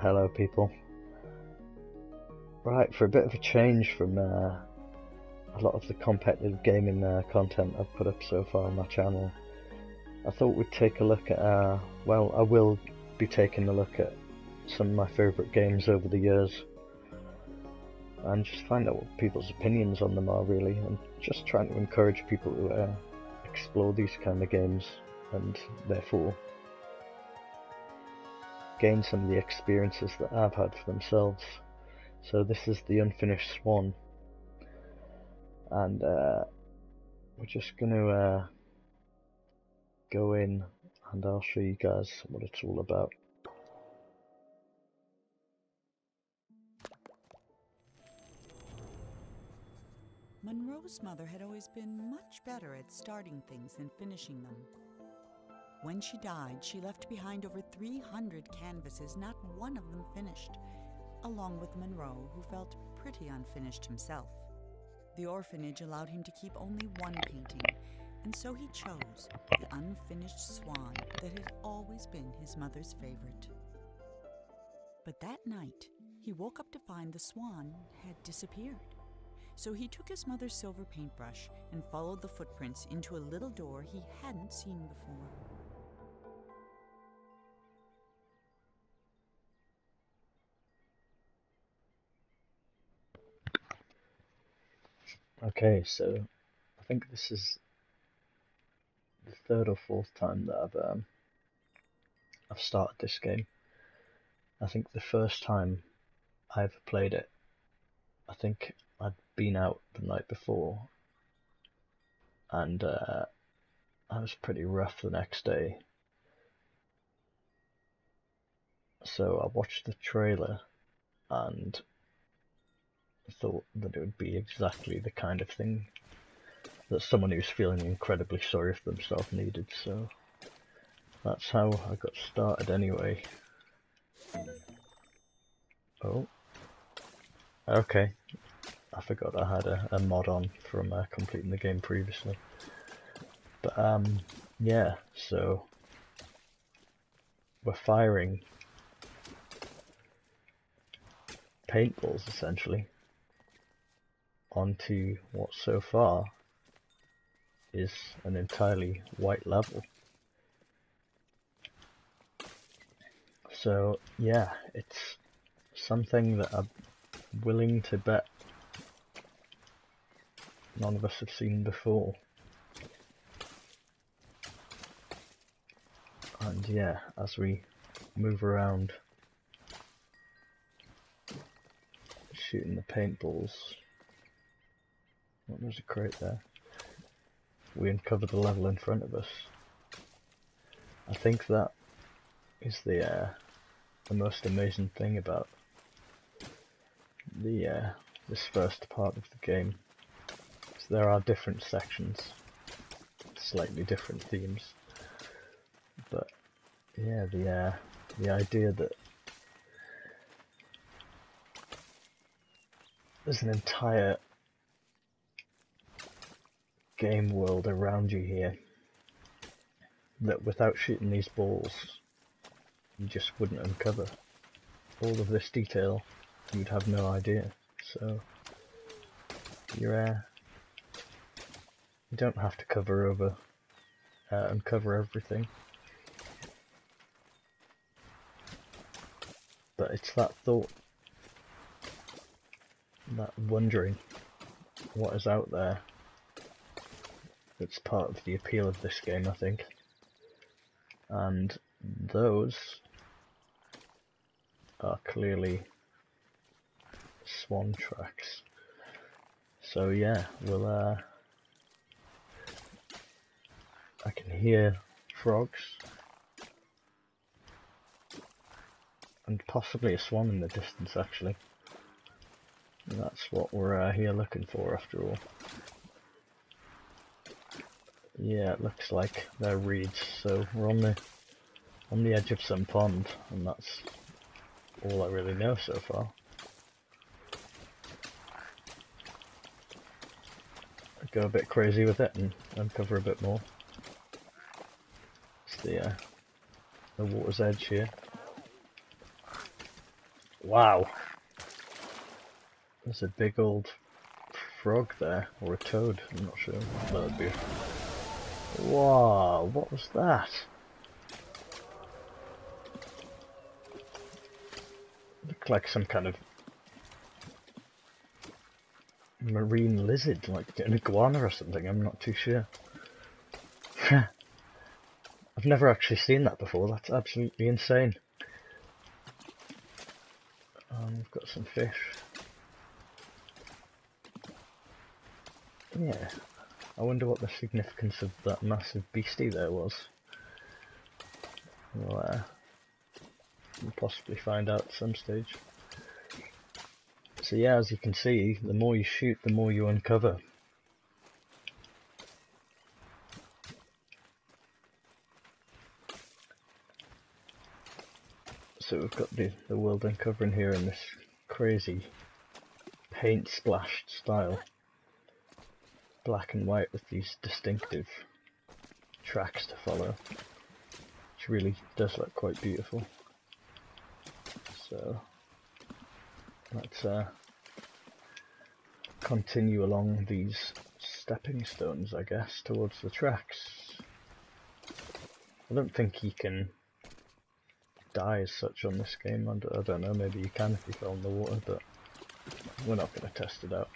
Hello people. Right, for a bit of a change from a lot of the competitive gaming content I've put up so far on my channel, I thought we'd take a look at, well, I will be taking a look at some of my favourite games over the years and just find out what people's opinions on them are really, and just trying to encourage people to explore these kind of games and therefore gain some of the experiences that I've had for themselves. So this is the unfinished Swan, and we're just going to go in and I'll show you guys what it's all about. Monroe's mother had always been much better at starting things than finishing them. When she died, she left behind over 300 canvases, not one of them finished, along with Monroe, who felt pretty unfinished himself. The orphanage allowed him to keep only one painting, and so he chose the unfinished Swan that had always been his mother's favorite. But that night, he woke up to find the Swan had disappeared. So he took his mother's silver paintbrush and followed the footprints into a little door he hadn't seen before. Okay, so I think this is the third or fourth time that I've started this game. I think the first time I ever played it, I think I'd been out the night before, and I was pretty rough the next day. So I watched the trailer and thought that it would be exactly the kind of thing that someone who's feeling incredibly sorry for themselves needed, so that's how I got started anyway. Oh, okay, I forgot I had a mod on from completing the game previously. But yeah, so we're firing paintballs essentially onto what so far is an entirely white level. So yeah, it's something that I'm willing to bet none of us have seen before. And yeah, as we move around shooting the paintballs, oh, there's a crate there. We uncover the level in front of us. I think that is the most amazing thing about the this first part of the game. So there are different sections, slightly different themes, but yeah, the idea that there's an entire game world around you here that without shooting these balls you just wouldn't uncover. All of this detail, you'd have no idea. So you don't have to uncover everything, but it's that thought, that wondering what is out there, that's part of the appeal of this game, I think. And those are clearly Swan tracks. So yeah, we'll I can hear frogs and possibly a swan in the distance actually. And that's what we're here looking for after all. Yeah, it looks like they're reeds, so we're on the edge of some pond, and that's all I really know so far. I'd go a bit crazy with it and uncover a bit more. It's the water's edge here. Wow. There's a big old frog there, or a toad, I'm not sure what that would be. Wow, what was that? Looked like some kind of marine lizard, like an iguana or something, I'm not too sure. I've never actually seen that before, that's absolutely insane. We've got some fish. Yeah, I wonder what the significance of that massive beastie there was. We'll possibly find out at some stage. So yeah, as you can see, the more you shoot, the more you uncover. So we've got the world uncovering here in this crazy paint splashed style. Black and white with these distinctive tracks to follow, which really does look quite beautiful. So let's continue along these stepping stones, I guess, towards the tracks. I don't think you can die as such on this game. I don't know, maybe you can if you fell in the water, but we're not going to test it out.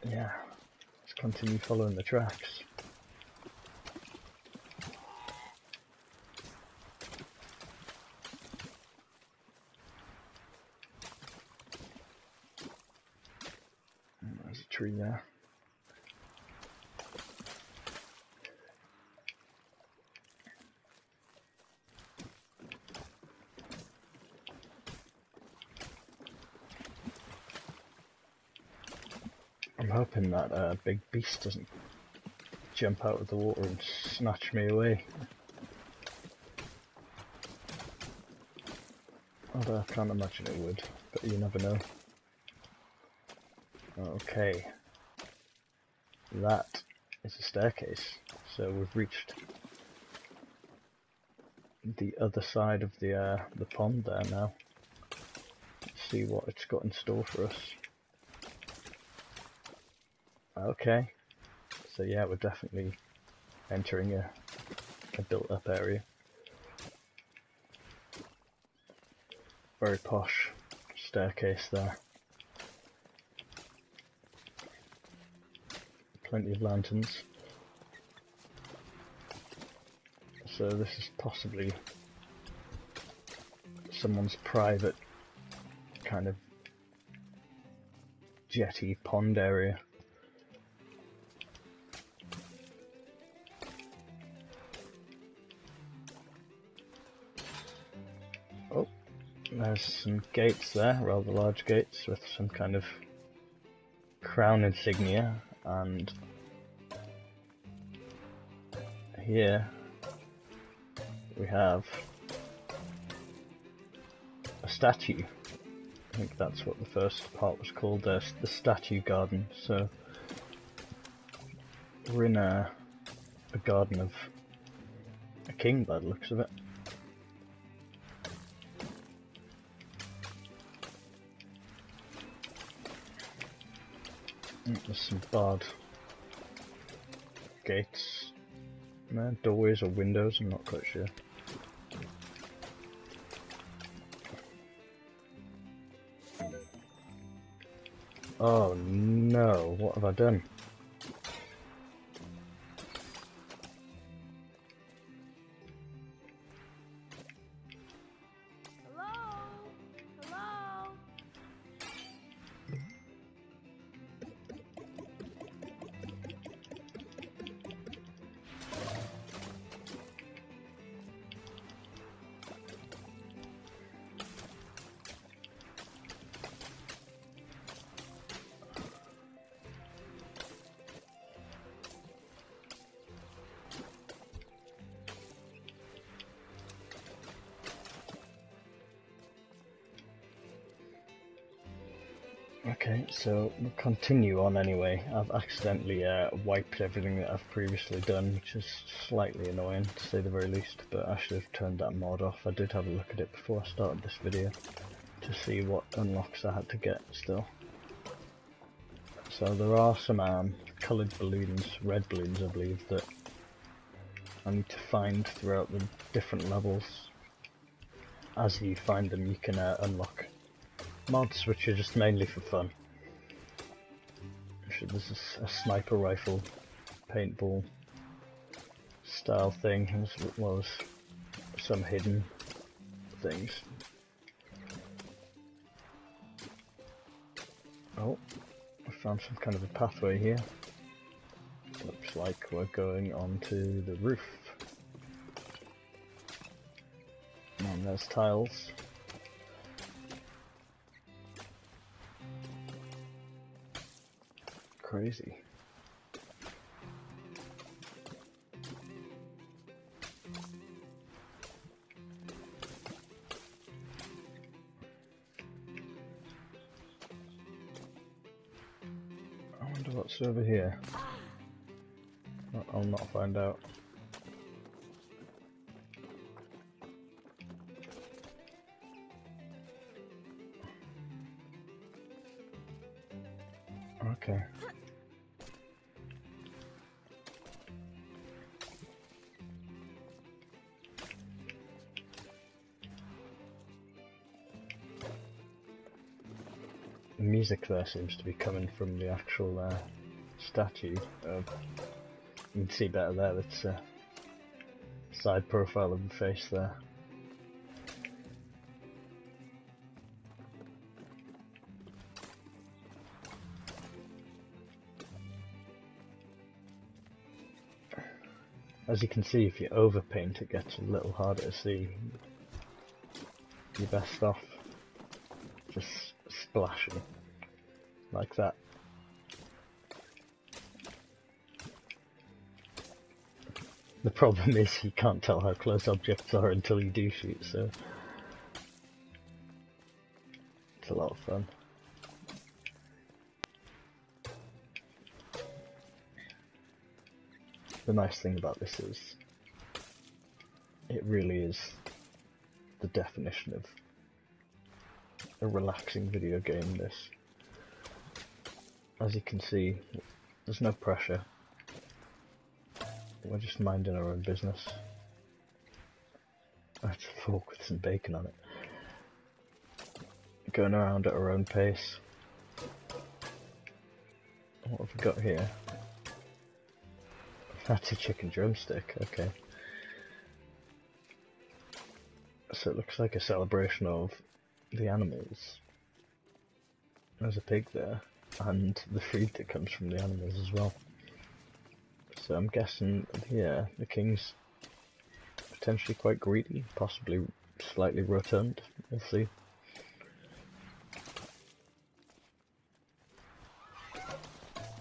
Yeah, let's continue following the tracks. There's a tree there. I'm hoping that big beast doesn't jump out of the water and snatch me away. Although I can't imagine it would, but you never know. Okay, that is a staircase, so we've reached the other side of the pond there now. Let's see what it's got in store for us. Okay, so yeah, we're definitely entering a built-up area. Very posh staircase there. Plenty of lanterns. So this is possibly someone's private kind of jetty pond area. Oh, there's some gates there, rather large gates with some kind of crown insignia, and here we have a statue. I think that's what the first part was called, the statue garden. So we're in a garden of a king by the looks of it. There's some barred gates, doorways or windows, I'm not quite sure. Oh no, what have I done? Okay, so we'll continue on anyway. I've accidentally wiped everything that I've previously done, which is slightly annoying to say the very least, but I should have turned that mod off. I did have a look at it before I started this video to see what unlocks I had to get still. So there are some coloured balloons, red balloons I believe, that I need to find throughout the different levels. As you find them you can unlock mods which are just mainly for fun. There's a sniper rifle paintball style thing, as well as some hidden things. Oh, I found some kind of a pathway here. Looks like we're going onto the roof. And there's tiles. Crazy. I wonder what's over here. I'll not find out. Okay. The music there seems to be coming from the actual statue. You can see better there, that's a side profile of the face there. As you can see, if you overpaint it gets a little harder to see. You're best off just splashing like that. The problem is you can't tell how close objects are until you do shoot, so it's a lot of fun. The nice thing about this is it really is the definition of a relaxing video game, this. As you can see, there's no pressure. We're just minding our own business. That's a fork with some bacon on it. Going around at our own pace. What have we got here? That's a chicken drumstick, okay. So it looks like a celebration of the animals. There's a pig there, and the food that comes from the animals as well. So I'm guessing, yeah, the king's potentially quite greedy, possibly slightly rotund, we'll see.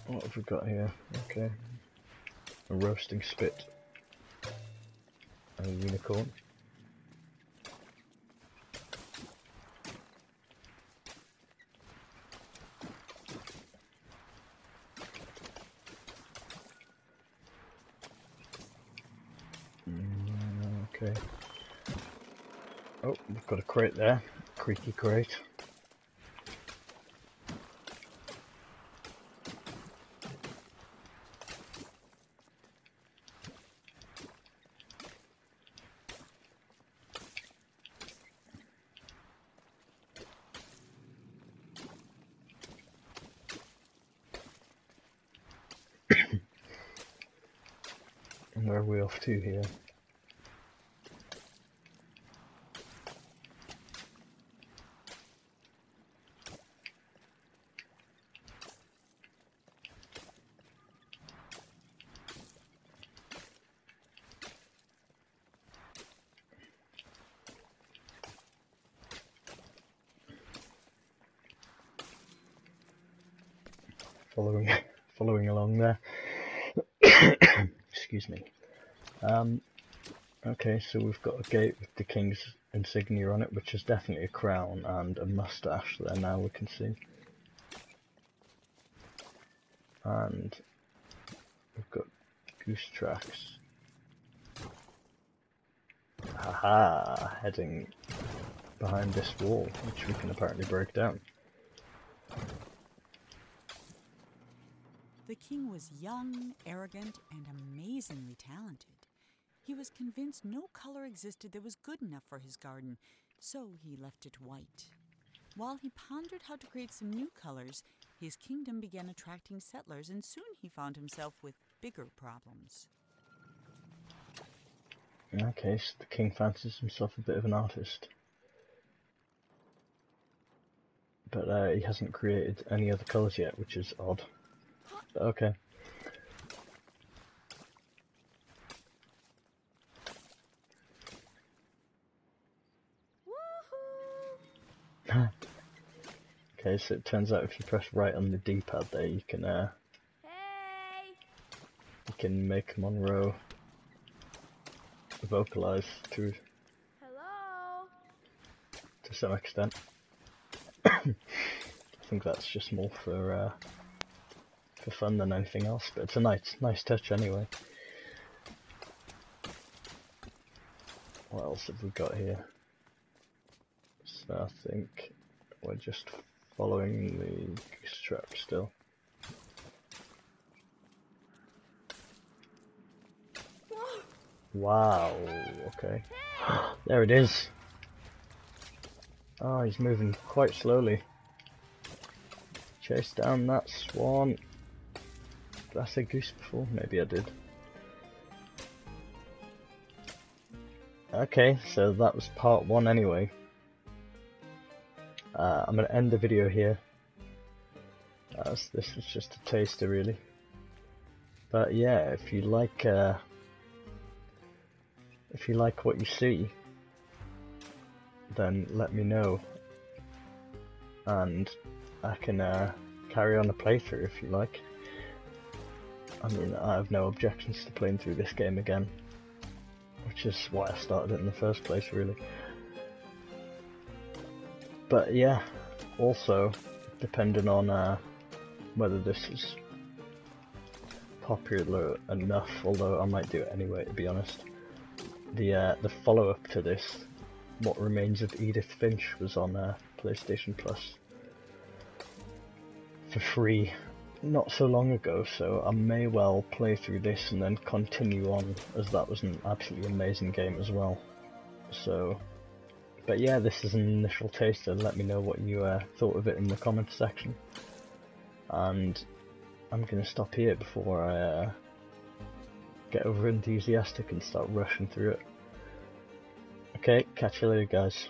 What have we got here? Okay. A roasting spit. And a unicorn. Okay. Oh, we've got a crate there. Creaky crate. And where are we off to here? Following along there. Excuse me. Okay, so we've got a gate with the king's insignia on it, which is definitely a crown and a mustache there now we can see. and we've got goose tracks. Haha, heading behind this wall, which we can apparently break down. The king was young, arrogant, and amazingly talented. He was convinced no color existed that was good enough for his garden, so he left it white. While he pondered how to create some new colors, his kingdom began attracting settlers, and soon he found himself with bigger problems. Okay, so the king fancies himself a bit of an artist. But he hasn't created any other colours yet, which is odd. But okay. Okay, so it turns out if you press right on the D-pad there, you can make Monroe vocalize to some extent. I think that's just more for fun than anything else, but it's a nice touch anyway. What else have we got here? So I think we're just following the goose track still. Wow, okay. There it is. Oh, he's moving quite slowly. Chase down that swan. Did I say goose before? Maybe I did. Okay, so that was part 1 anyway. I'm going to end the video here, as this was just a taster really. But yeah, if you like what you see, then let me know, and I can carry on a playthrough if you like. I mean, I have no objections to playing through this game again, which is why I started it in the first place really. But yeah, also, depending on whether this is popular enough, although I might do it anyway to be honest, the follow-up to this, What Remains of Edith Finch, was on PlayStation Plus for free not so long ago, so I may well play through this and then continue on, as that was an absolutely amazing game as well. So, but yeah, this is an initial taster. Let me know what you thought of it in the comments section, and I'm gonna stop here before I get over enthusiastic and start rushing through it. Okay, catch you later guys.